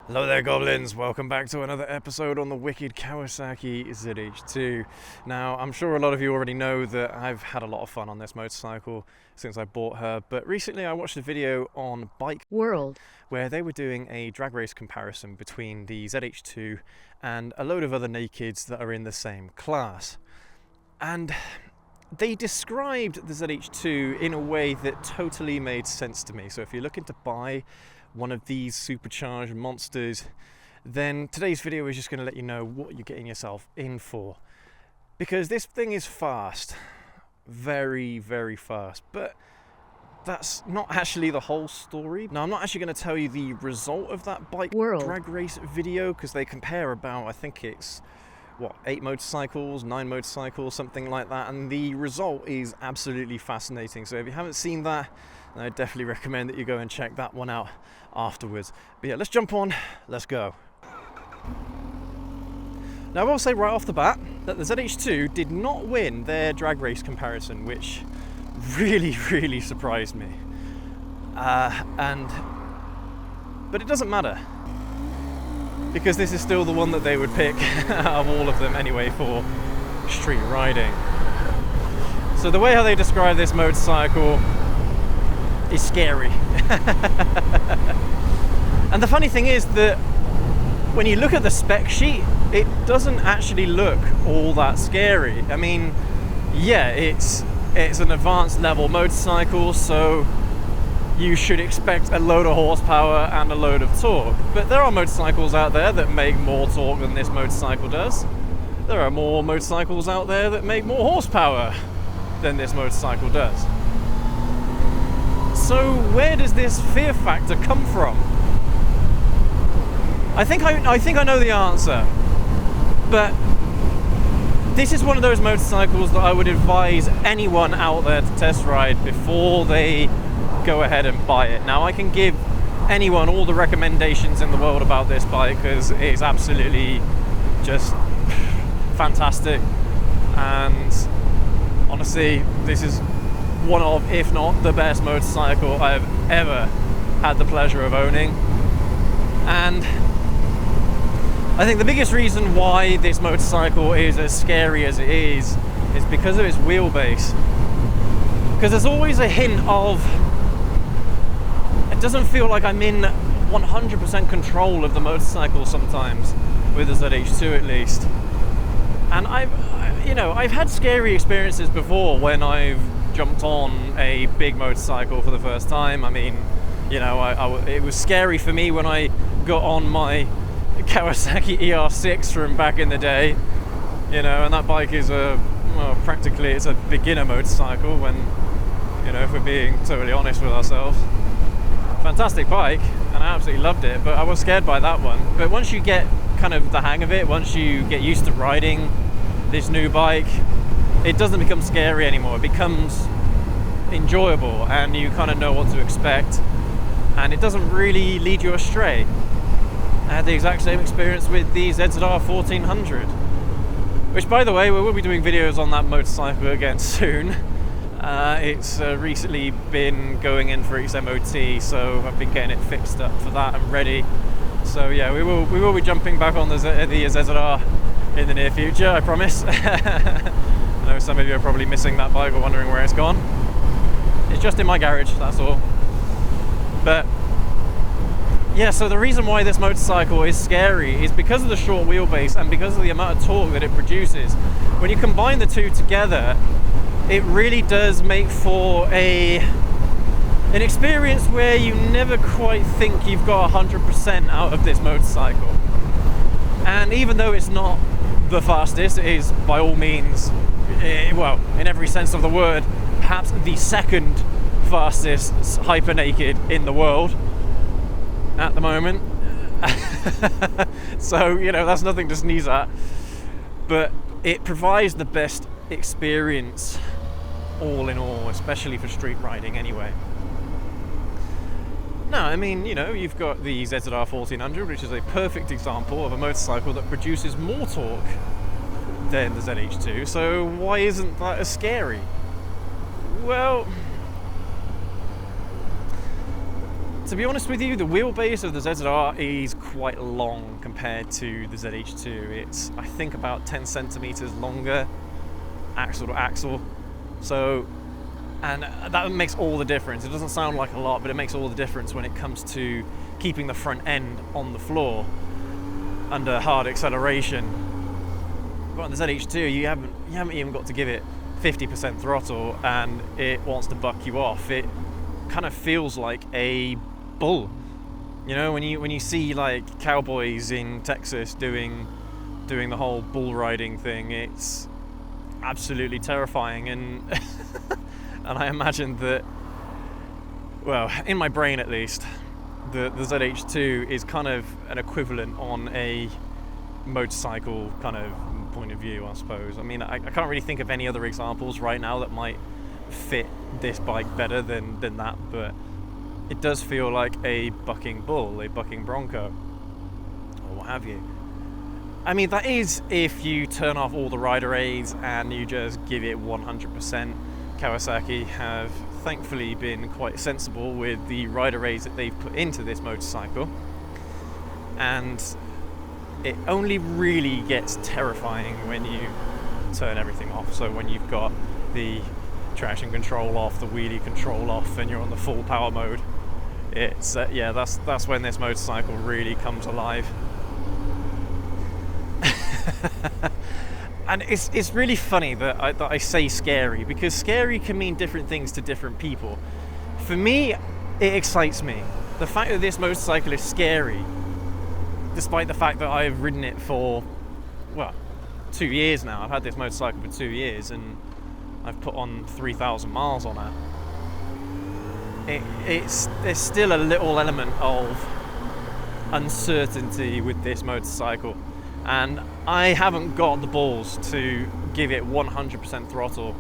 Hello there, goblins. Welcome back to another episode on the wicked Kawasaki Z H2. Now, I'm sure a lot of you already know that I've had a lot of fun on this motorcycle since I bought her, but recently I watched a video on Bike World where they were doing a drag race comparison between the Z H2 and a load of other nakeds that are in the same class. And they described the Z H2 in a way that totally made sense to me. So if you're looking to buy one of these supercharged monsters, then today's video is just going to let you know what you're getting yourself in for. Because this thing is fast. Very, very fast. But that's not actually the whole story. Now, I'm not actually going to tell you the result of that Bike World drag race video, because they compare about, I think it's, 8 motorcycles, 9 motorcycles, something like that. And the result is absolutely fascinating. So if you haven't seen that, then I definitely recommend that you go and check that one out afterwards. But yeah, let's jump on, let's go. Now, I will say right off the bat that the ZH2 did not win their drag race comparison, which really, really surprised me. But it doesn't matter, because this is still the one that they would pick out of all of them anyway for street riding. So the way how they describe this motorcycle is scary. And the funny thing is that when you look at the spec sheet, it doesn't actually look all that scary. I mean, yeah, it's an advanced level motorcycle, so you should expect a load of horsepower and a load of torque. But there are motorcycles out there that make more torque than this motorcycle does. There are more motorcycles out there that make more horsepower than this motorcycle does. So where does this fear factor come from? I think I know the answer, but this is one of those motorcycles that I would advise anyone out there to test ride before they go ahead and buy it. Now, I can give anyone all the recommendations in the world about this bike because it is absolutely just fantastic, and honestly, this is one of, if not the best motorcycle I've ever had the pleasure of owning. And I think the biggest reason why this motorcycle is as scary as it is because of its wheelbase. Because there's always a hint of, it doesn't feel like I'm in 100% control of the motorcycle sometimes, with the ZH2 at least. And I've had scary experiences before when I've jumped on a big motorcycle for the first time. I mean, it was scary for me when I got on my Kawasaki ER6 from back in the day, and that bike is practically it's a beginner motorcycle when, if we're being totally honest with ourselves. Fantastic bike, and I absolutely loved it, but I was scared by that one. But once you get kind of the hang of it, once you get used to riding this new bike, it doesn't become scary anymore. It becomes enjoyable, and you kind of know what to expect, and it doesn't really lead you astray. I had the exact same experience with the ZZR 1400, which, by the way, we will be doing videos on that motorcycle again soon. It's recently been going in for its MOT, so I've been getting it fixed up for that and ready. So yeah, we will be jumping back on the ZZR in the near future, I promise. I know some of you are probably missing that bike or wondering where it's gone. It's just in my garage, that's all. But yeah, so the reason why this motorcycle is scary is because of the short wheelbase and because of the amount of torque that it produces. When you combine the two together, it really does make for an experience where you never quite think you've got 100% out of this motorcycle. And even though it's not the fastest, it is by all means, in every sense of the word, perhaps the second fastest hyper naked in the world at the moment. So, that's nothing to sneeze at, but it provides the best experience all in all, especially for street riding anyway. Now, I mean, you've got the ZZR 1400, which is a perfect example of a motorcycle that produces more torque than the ZH2, so why isn't that as scary? Well, To be honest with you, the wheelbase of the ZZR is quite long compared to the ZH2. It's, I think, about 10 centimeters longer, axle to axle. So, and that makes all the difference. It doesn't sound like a lot, but it makes all the difference when it comes to keeping the front end on the floor under hard acceleration. But on the ZH2, you haven't even got to give it 50% throttle, and it wants to buck you off. It kind of feels like a bull, you know, when you see like cowboys in Texas doing the whole bull riding thing. It's absolutely terrifying, and and I imagine that, well, in my brain at least, the ZH2 is kind of an equivalent on a motorcycle kind of point of view, I suppose. I mean, I can't really think of any other examples right now that might fit this bike better than that, but it does feel like a bucking bull, a bucking bronco, or what have you. I mean, that is if you turn off all the rider aids and you just give it 100%. Kawasaki have thankfully been quite sensible with the rider aids that they've put into this motorcycle, and it only really gets terrifying when you turn everything off. So when you've got the traction control off, the wheelie control off, and you're on the full power mode, it's yeah, that's when this motorcycle really comes alive. And it's really funny that I say scary, because scary can mean different things to different people. For me, it excites me. The fact that this motorcycle is scary, despite the fact that I've ridden it for, well, 2 years now. I've had this motorcycle for 2 years, and I've put on 3,000 miles on it. There's still a little element of uncertainty with this motorcycle, and I haven't got the balls to give it 100% throttle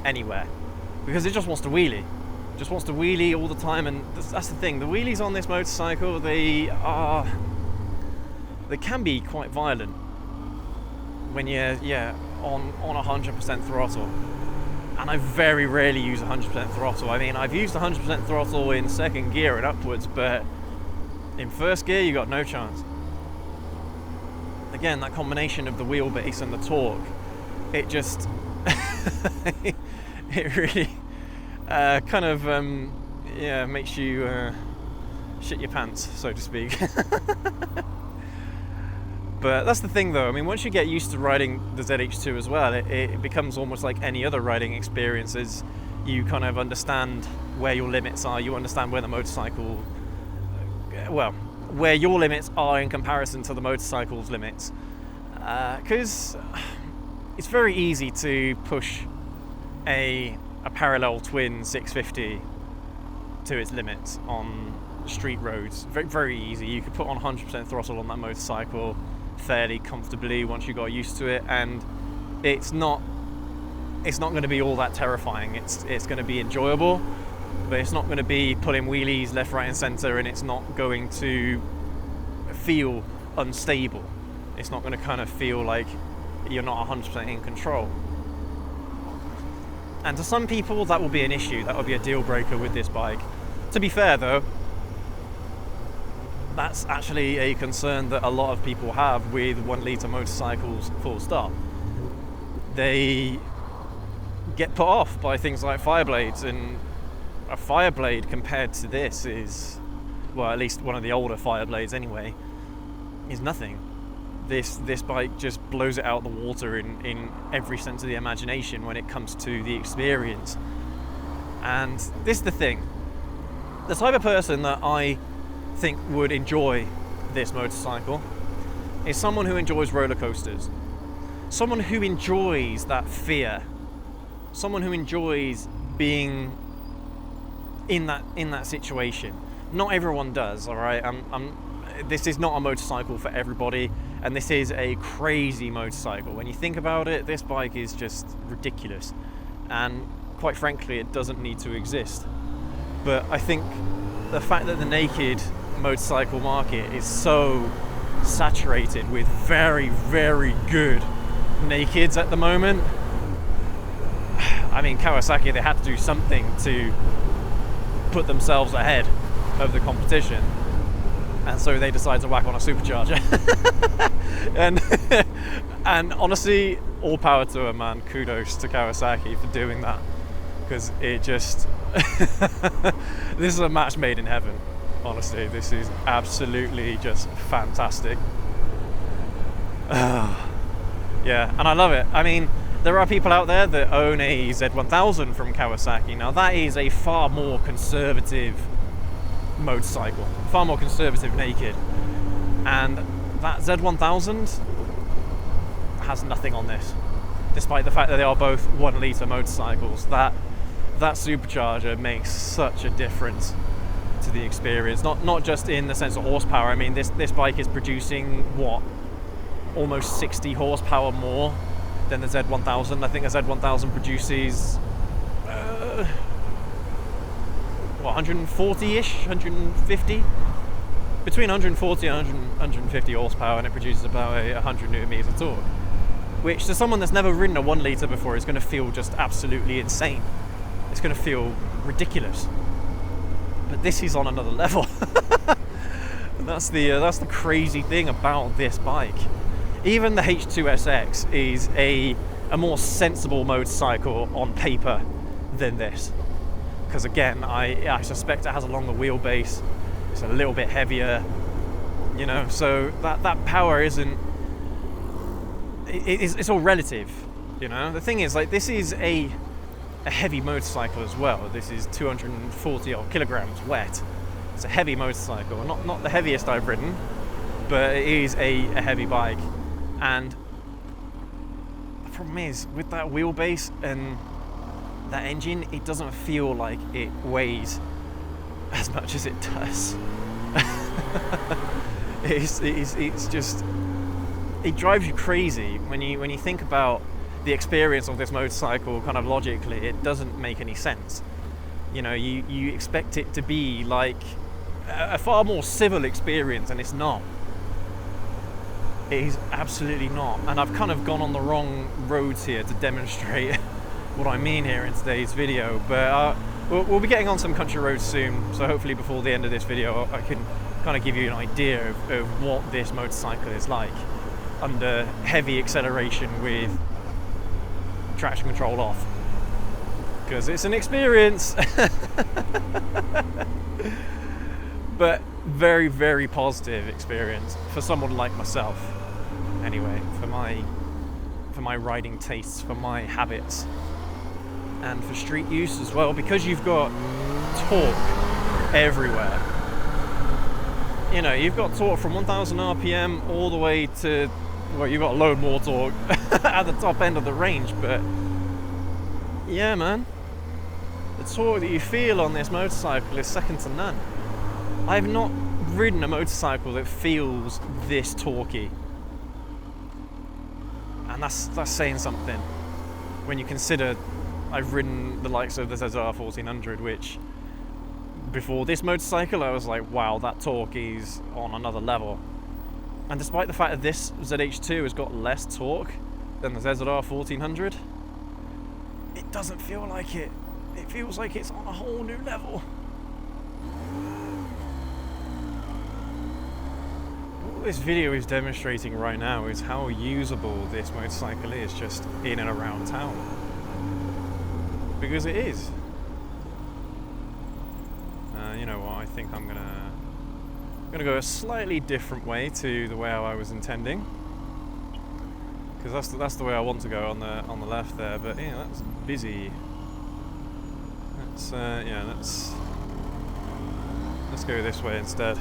anywhere, because it just wants to wheelie. Just wants to wheelie all the time, and that's the thing. The wheelies on this motorcycle, they can be quite violent when you're on 100% throttle. And I very rarely use 100% throttle. I mean, I've used 100% throttle in second gear and upwards, but in first gear, you got no chance. Again, that combination of the wheelbase and the torque, it just, it really kind of, makes you shit your pants, so to speak. But that's the thing, though. I mean, once you get used to riding the ZH2 as well, it becomes almost like any other riding experiences. You kind of understand where your limits are. You understand where the motorcycle, where your limits are in comparison to the motorcycle's limits. Because it's very easy to push a parallel twin 650 to its limits on street roads. Very, very easy. You could put on 100% throttle on that motorcycle fairly comfortably once you got used to it, and it's not going to be all that terrifying. It's going to be enjoyable, but it's not going to be pulling wheelies left, right, and center, and it's not going to feel unstable. It's not going to kind of feel like you're not 100% in control. And to some people, that will be an issue. That will be a deal breaker with this bike. To be fair, though, that's actually a concern that a lot of people have with 1 litre motorcycles full stop. They get put off by things like Fireblades, and a Fireblade compared to this is, well, at least one of the older Fireblades anyway, is nothing. This bike just blows it out the water in every sense of the imagination when it comes to the experience. And this is the thing. The type of person that I think would enjoy this motorcycle is someone who enjoys roller coasters, someone who enjoys that fear, someone who enjoys being in that situation. Not everyone does, all right? This is not a motorcycle for everybody, and this is a crazy motorcycle. When you think about it, this bike is just ridiculous, and quite frankly, it doesn't need to exist. But I think the fact that the naked motorcycle market is so saturated with very, very good nakeds at the moment, I mean, Kawasaki, they had to do something to put themselves ahead. of the competition, and so they decide to whack on a supercharger. and honestly, all power to them, man. Kudos to Kawasaki for doing that, because it just this is a match made in heaven. Honestly, this is absolutely just fantastic. Yeah, and I love it. I mean, there are people out there that own a Z1000 from Kawasaki. Now, that is a far more conservative motorcycle, far more conservative naked. And that Z1000 has nothing on this, despite the fact that they are both 1 litre motorcycles. That supercharger makes such a difference to the experience. Not just in the sense of horsepower. I mean, this bike is producing what? Almost 60 horsepower more than the Z1000. I think the Z1000 produces 140-ish, 150, between 140 and 150 horsepower, and it produces about 100 newton meters of torque, which to someone that's never ridden a 1 litre before is going to feel just absolutely insane. It's going to feel ridiculous. But this is on another level. And that's the crazy thing about this bike. Even the H2SX is a more sensible motorcycle on paper than this, because again, I suspect it has a longer wheelbase. It's a little bit heavier, you know. So that power isn't. It's all relative, you know. The thing is, like, this is a heavy motorcycle as well. This is 240 odd kilograms wet. It's a heavy motorcycle, not the heaviest I've ridden, but it is a heavy bike. And the problem is, with that wheelbase and that engine, it doesn't feel like it weighs as much as it does. It's just, it drives you crazy when you think about the experience of this motorcycle. Kind of logically, it doesn't make any sense. You know, you expect it to be like a far more civil experience, and it's not. It is absolutely not. And I've kind of gone on the wrong roads here to demonstrate what I mean here in today's video, but we'll be getting on some country roads soon, so hopefully before the end of this video I can kind of give you an idea of what this motorcycle is like under heavy acceleration with traction control off, because it's an experience. But very, very positive experience for someone like myself. Anyway, for my riding tastes, for my habits, and for street use as well, because you've got torque everywhere. You know, you've got torque from 1000 RPM all the way to, well, you've got a load more torque at the top end of the range, but yeah, man, the torque that you feel on this motorcycle is second to none. I've not ridden a motorcycle that feels this torquey, and that's saying something when you consider I've ridden the likes of the ZR 1400, which before this motorcycle I was like, wow, that torque is on another level. And despite the fact that this ZH2 has got less torque than the ZR 1400, it doesn't feel like it. It feels like it's on a whole new level. What this video is demonstrating right now is how usable this motorcycle is just in and around town. Because it is. You know what? I think I'm gonna go a slightly different way to the way I was intending, because that's the way I want to go on the left there. But yeah, that's busy. Let's go this way instead.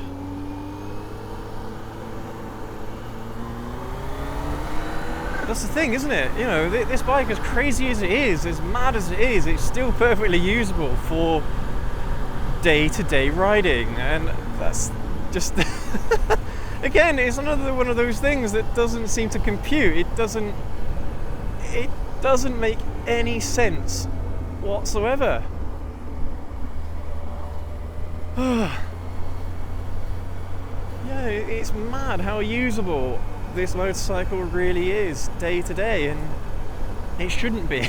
That's the thing, isn't it? You know, this bike, as crazy as it is, as mad as it is, it's still perfectly usable for day-to-day riding, and that's just again, it's another one of those things that doesn't seem to compute. It doesn't make any sense whatsoever. Yeah, it's mad how usable this motorcycle really is day to day, and it shouldn't be.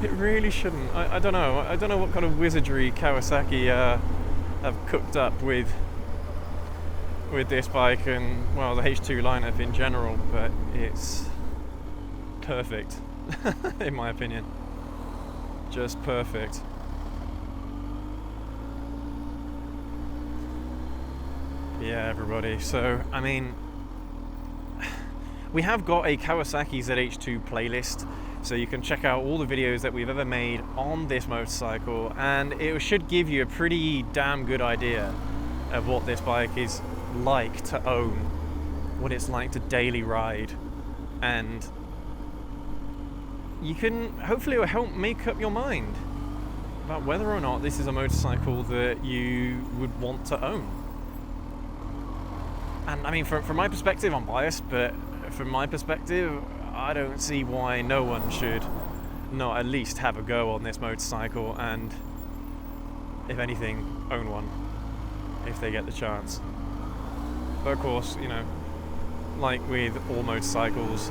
It really shouldn't. I don't know. I don't know what kind of wizardry Kawasaki have cooked up with this bike and, well, the H2 lineup in general, but it's perfect in my opinion. Just perfect. Yeah, everybody. So, I mean, we have got a Kawasaki Z H2 playlist, so you can check out all the videos that we've ever made on this motorcycle, and it should give you a pretty damn good idea of what this bike is like to own, what it's like to daily ride, and you can, hopefully it will help make up your mind about whether or not this is a motorcycle that you would want to own. And I mean, from my perspective, I'm biased, but from my perspective, I don't see why no one should not at least have a go on this motorcycle, and if anything, own one if they get the chance. But of course, you know, like with all motorcycles,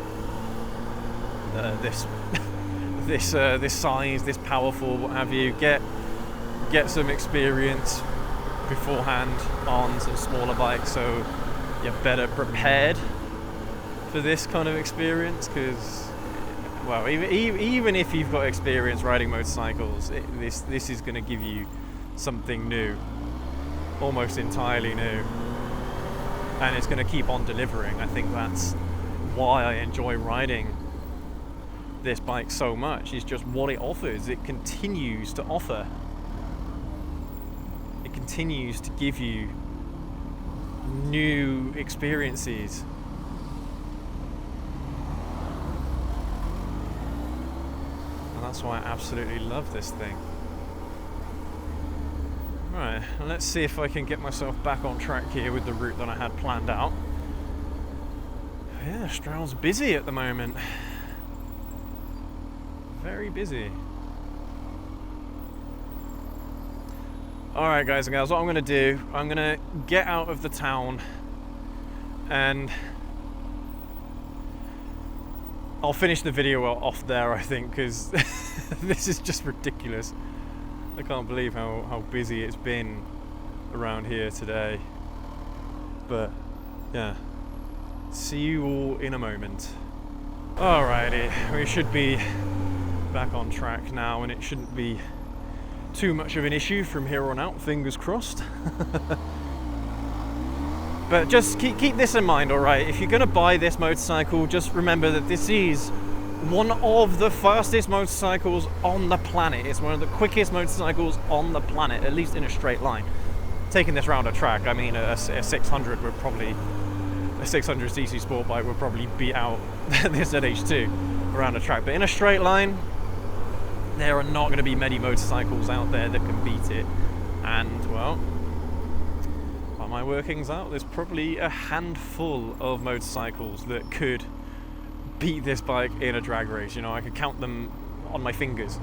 this size, this powerful, what have you, get some experience beforehand on some smaller bikes, so you're better prepared for this kind of experience. Because, well, even if you've got experience riding motorcycles, this is going to give you something new, almost entirely new, and it's going to keep on delivering. I think that's why I enjoy riding this bike so much, is just what it offers. It continues to offer. It continues to give you new experiences. And that's why I absolutely love this thing. Right, let's see if I can get myself back on track here with the route that I had planned out. Yeah, Stroud's busy at the moment. Very busy. Alright guys and gals, what I'm going to do, I'm going to get out of the town and I'll finish the video off there, I think, because this is just ridiculous. I can't believe how busy it's been around here today. But yeah, see you all in a moment. Alrighty, we should be back on track now, and it shouldn't be too much of an issue from here on out, fingers crossed. But just keep this in mind, alright? If you're going to buy this motorcycle, just remember that this is one of the fastest motorcycles on the planet. It's one of the quickest motorcycles on the planet, at least in a straight line. Taking this round a track, I mean, a 600 would probably, a 600cc sport bike would probably beat out this ZH2 around a track. But in a straight line, there are not going to be many motorcycles out there that can beat it. And, well, by my workings out, there's probably a handful of motorcycles that could beat this bike in a drag race. You know, I could count them on my fingers.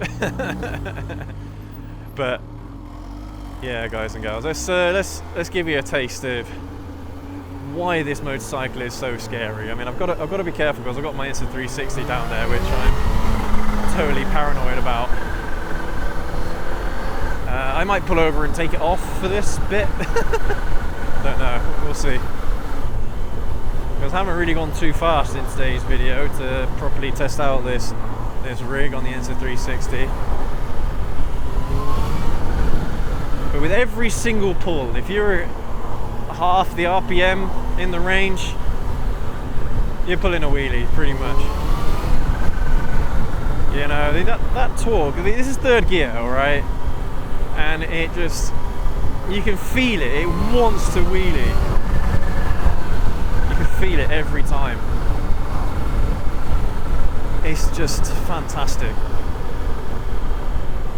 But yeah, guys and girls, let's give you a taste of why this motorcycle is so scary. I mean, I've got to be careful because I've got my Insta 360 down there, which I'm totally paranoid about. I might pull over and take it off for this bit. Don't know, we'll see. Because I haven't really gone too fast in today's video to properly test out this rig on the Insta 360. But with every single pull, if you're half the RPM in the range, you're pulling a wheelie pretty much. You know, that torque, this is third gear, alright? And it just, you can feel it wants to wheelie. You can feel it every time. It's just fantastic.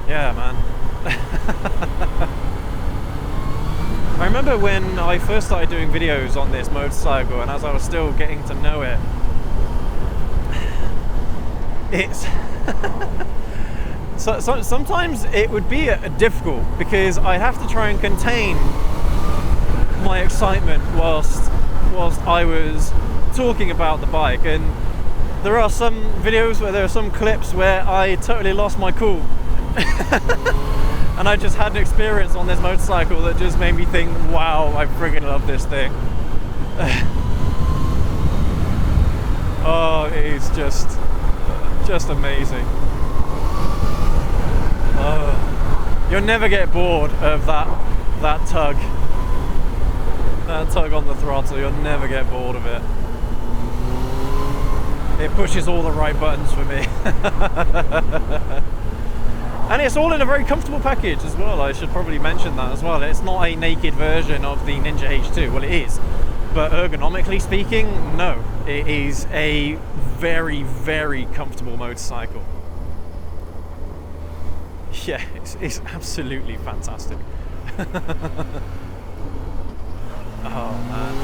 Yeah, man. I remember when I first started doing videos on this motorcycle, and as I was still getting to know it, it's sometimes it would be difficult because I have to try and contain my excitement whilst I was talking about the bike, and There are some videos where there are some clips where I totally lost my cool. And I just had an experience on this motorcycle that just made me think, wow, I friggin' love this thing. Oh, it is just amazing. Oh, you'll never get bored of that tug. That tug on the throttle, you'll never get bored of it. It pushes all the right buttons for me. And it's all in a very comfortable package as well. I should probably mention that as well. It's not a naked version of the Ninja H2. Well, it is. But ergonomically speaking, no. It is a very, very comfortable motorcycle. Yeah, it's absolutely fantastic. Oh, man.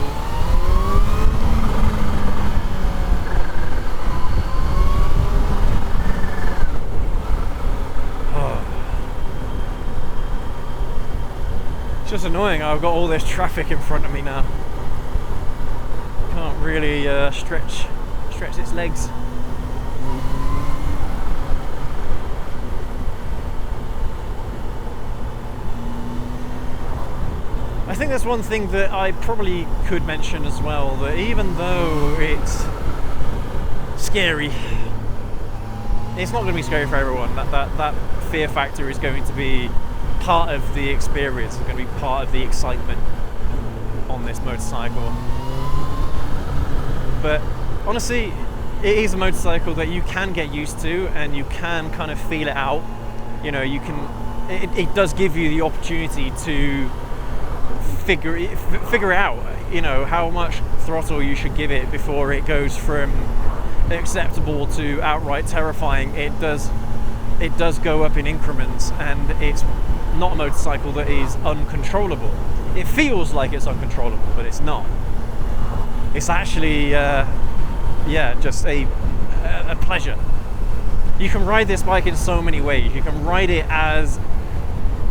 It's just annoying. I've got all this traffic in front of me now. Can't really stretch its legs. I think there's one thing that I probably could mention as well, that even though it's scary, it's not going to be scary for everyone. That fear factor is going to be part of the experience. It's going to be part of the excitement on this motorcycle. But honestly, it is a motorcycle that you can get used to and you can kind of feel it out. You know, you can. It does give you the opportunity to figure out, you know, how much throttle you should give it before it goes from acceptable to outright terrifying. It does go up in increments, and it's not a motorcycle that is uncontrollable. It feels like it's uncontrollable, but it's not. It's actually just a pleasure. You can ride this bike in so many ways. You can ride it as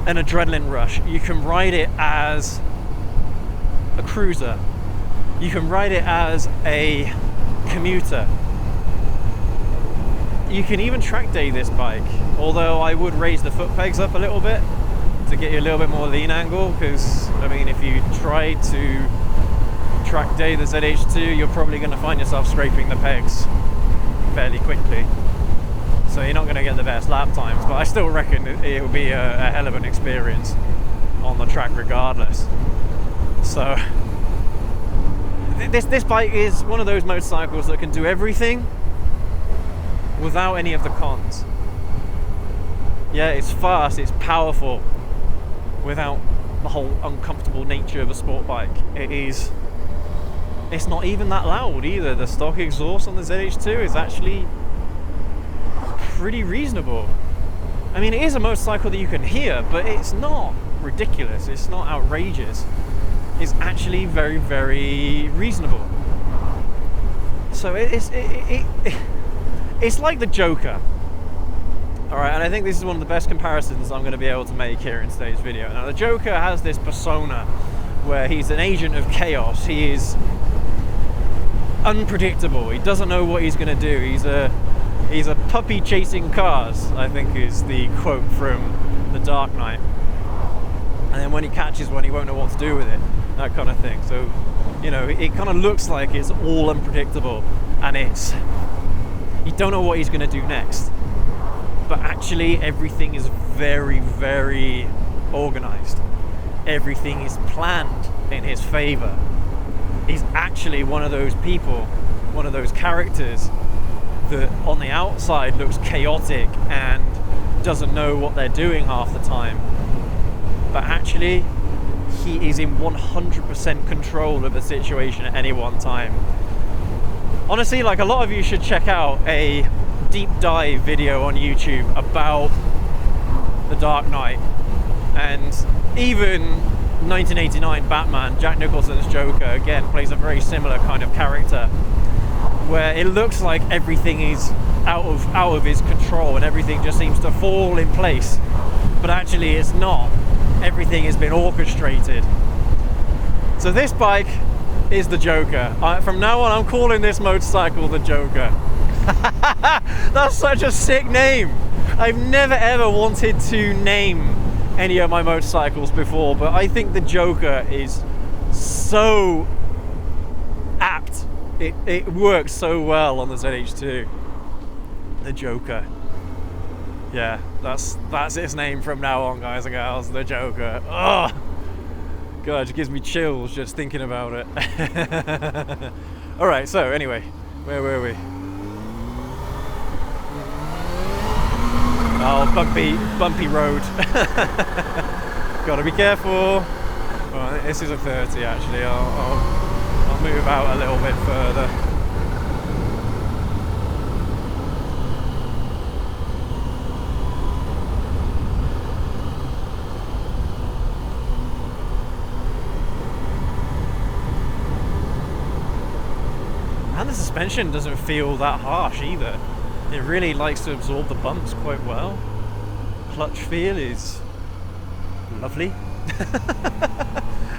an adrenaline rush. You can ride it as a cruiser. You can ride it as a commuter. You can even track day this bike, although I would raise the foot pegs up a little bit to get you a little bit more lean angle, because I mean, if you try to track day the ZH2, you're probably going to find yourself scraping the pegs fairly quickly, so you're not going to get the best lap times, but I still reckon it will be a hell of an experience on the track regardless. So this bike is one of those motorcycles that can do everything without any of the cons. Yeah, it's fast, it's powerful, without the whole uncomfortable nature of a sport bike. It's not even that loud either. The stock exhaust on the ZH2 is actually pretty reasonable. I mean, it is a motorcycle that you can hear, but it's not ridiculous, it's not outrageous. It's actually very, very reasonable. So it's like the Joker. Alright, and I think this is one of the best comparisons I'm going to be able to make here in today's video. Now, the Joker has this persona where he's an agent of chaos. He is unpredictable. He doesn't know what he's going to do. He's a puppy chasing cars, I think is the quote from The Dark Knight. And then when he catches one, he won't know what to do with it. That kind of thing. So, you know, it kind of looks like it's all unpredictable, and you don't know what he's going to do next. But actually, everything is very, very organized. Everything is planned in his favor. He's actually one of those people, one of those characters that on the outside looks chaotic and doesn't know what they're doing half the time. But actually, he is in 100% control of the situation at any one time. Honestly, like, a lot of you should check out a deep dive video on YouTube about The Dark Knight, and even 1989 Batman, Jack Nicholson's Joker, again, plays a very similar kind of character, where it looks like everything is out of his control and everything just seems to fall in place, but actually it's not. Everything has been orchestrated. So this bike is the Joker. From now on, I'm calling this motorcycle the Joker. That's such a sick name. I've never ever wanted to name any of my motorcycles before, but I think the Joker is so apt. It works so well on the ZH2. The Joker. Yeah, that's its name from now on, guys and gals. The Joker. Oh, God, it gives me chills just thinking about it. All right, so anyway, where were we? Oh, bumpy road. Gotta be careful. Well, this is a 30 actually. I'll move out a little bit further. And the suspension doesn't feel that harsh either. It really likes to absorb the bumps quite well. Clutch feel is lovely.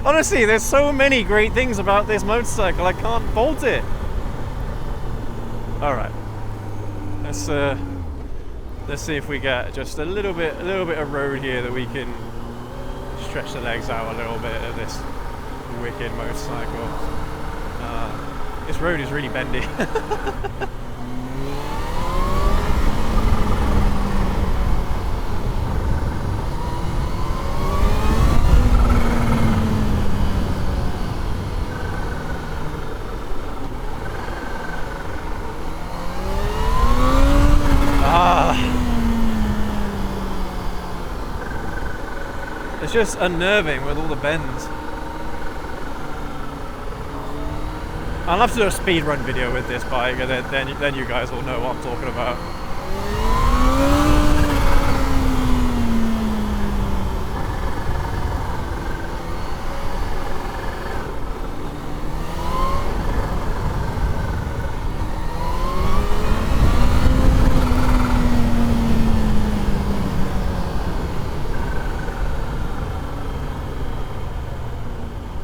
Honestly, there's so many great things about this motorcycle, I can't fault it. All right, let's see if we get just a little bit of road here that we can stretch the legs out a little bit of this wicked motorcycle. This road is really bendy. It's just unnerving with all the bends. I'll have to do a speed run video with this bike, and then you guys will know what I'm talking about.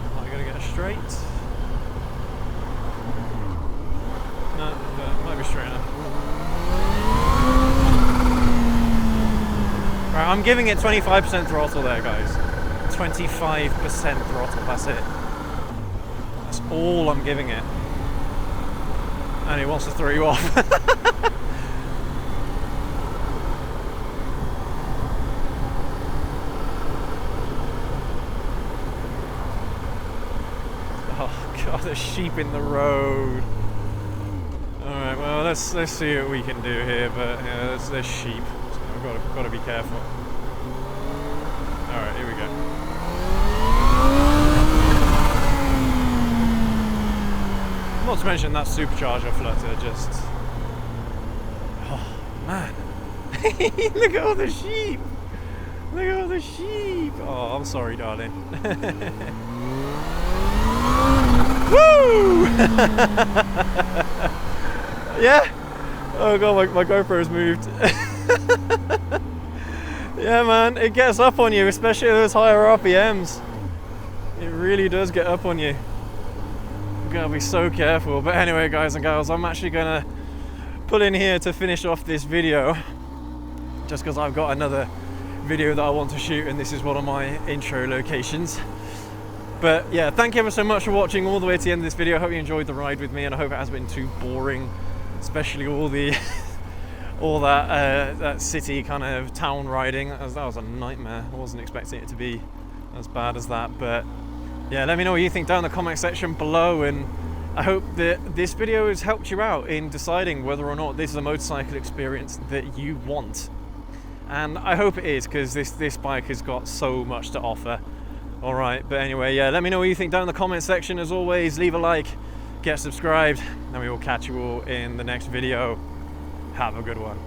Am I gonna get straight? Right, I'm giving it 25% throttle there, guys. 25% throttle, that's it. That's all I'm giving it. And it wants to throw you off. Oh God, there's sheep in the road. Alright, well let's see what we can do here, but yeah, there's sheep. Got to be careful. Alright, here we go. Not to mention that supercharger flutter just... Oh, man. Look at all the sheep. Look at all the sheep. Oh, I'm sorry, darling. Woo! Yeah? Oh God, my GoPro's moved. Yeah, man, it gets up on you, especially at those higher RPMs. It really does get up on you. You gotta be so careful. But anyway, guys and gals, I'm actually gonna pull in here to finish off this video, just because I've got another video that I want to shoot, and this is one of my intro locations. But yeah, thank you ever so much for watching all the way to the end of this video. I hope you enjoyed the ride with me, and I hope it hasn't been too boring, especially all the all that city kind of town riding. That was a nightmare. I wasn't expecting it to be as bad as that, but yeah, let me know what you think down in the comment section below, and I hope that this video has helped you out in deciding whether or not this is a motorcycle experience that you want. And I hope it is, because this bike has got so much to offer. All right, but anyway, yeah, let me know what you think down in the comment section. As always, leave a like, get subscribed, and we will catch you all in the next video. Have a good one.